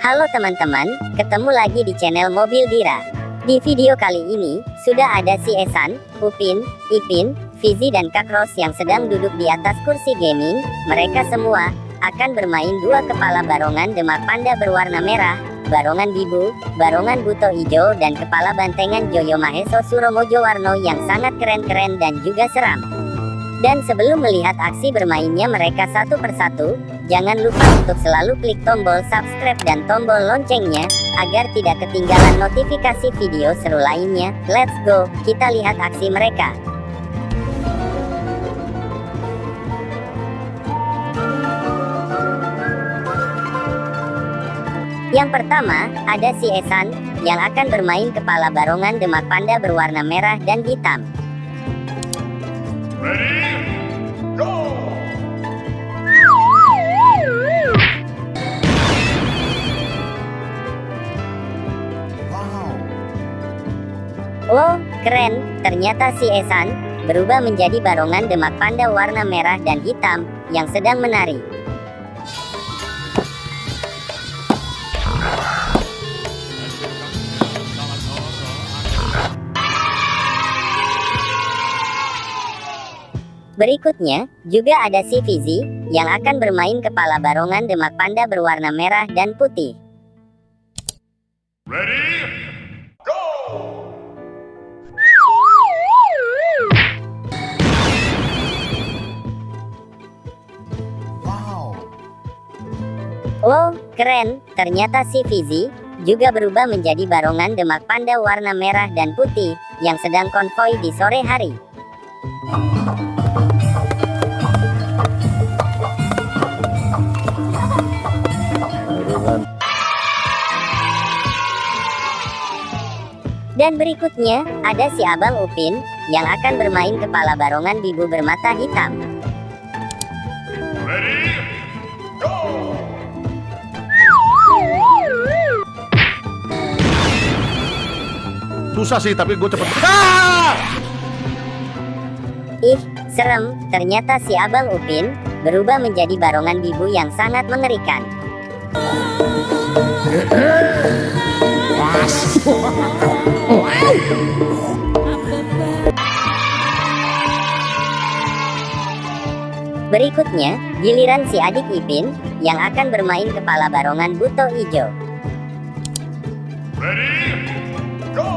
Halo teman-teman, ketemu lagi di channel Mobil Dira. Di video kali ini, sudah ada si Ehsan, Upin, Ipin, Fizi dan Kak Ros yang sedang duduk di atas kursi gaming. Mereka semua akan bermain dua kepala barongan Demak Panda berwarna merah, barongan Bibu, barongan Buto Ijo dan kepala bantengan Joyo Maheso Suromojo Warno yang sangat keren-keren dan juga seram. Dan sebelum melihat aksi bermainnya mereka satu persatu, jangan lupa untuk selalu klik tombol subscribe dan tombol loncengnya, agar tidak ketinggalan notifikasi video seru lainnya. Let's go, kita lihat aksi mereka. Yang pertama, ada si Ehsan, yang akan bermain kepala barongan Demak Panda berwarna merah dan hitam. Ready, go! Wow, keren, ternyata si Ehsan berubah menjadi barongan Demak Panda warna merah dan hitam, yang sedang menari. Berikutnya, juga ada si Fizi, yang akan bermain kepala barongan Demak Panda berwarna merah dan putih. Ready, go! Wow, keren, ternyata si Fizi juga berubah menjadi barongan Demak Panda warna merah dan putih, yang sedang konvoi di sore hari. Dan berikutnya, ada si Abang Upin, yang akan bermain kepala barongan Bibu bermata hitam. Ready, go! Susah sih, tapi gue cepet. Ih, serem, ternyata si Abang Upin berubah menjadi barongan Bibu yang sangat mengerikan. Berikutnya, giliran si adik Ipin, yang akan bermain kepala barongan Buto Ijo. Ready, go!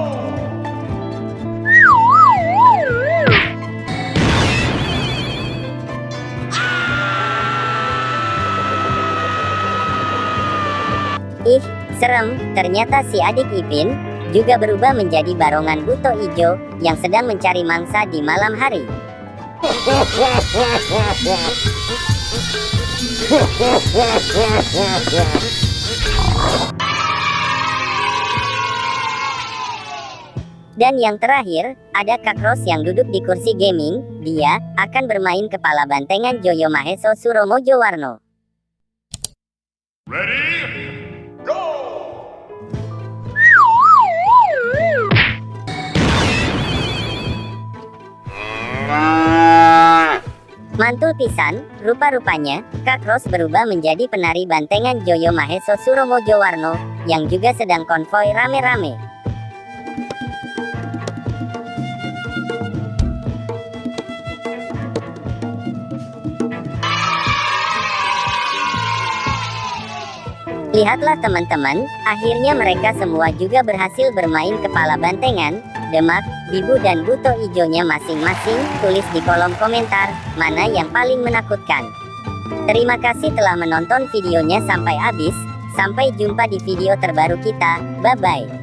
Ih, serem, ternyata si adik Ipin juga berubah menjadi barongan Buto Ijo, yang sedang mencari mangsa di malam hari. Dan yang terakhir, ada Kak Ros yang duduk di kursi gaming. Dia akan bermain kepala bantengan Joyo Maheso Suromojo Warno. Ready, go! Mantul pisan, rupa-rupanya, Kak Ros berubah menjadi penari bantengan Joyo Maheso Suromojo Warno, yang juga sedang konvoi rame-rame. Lihatlah teman-teman, akhirnya mereka semua juga berhasil bermain kepala bantengan, Demak, Bibu dan Buto Ijonya masing-masing. Tulis di kolom komentar, mana yang paling menakutkan. Terima kasih telah menonton videonya sampai habis. Sampai jumpa di video terbaru kita, bye-bye.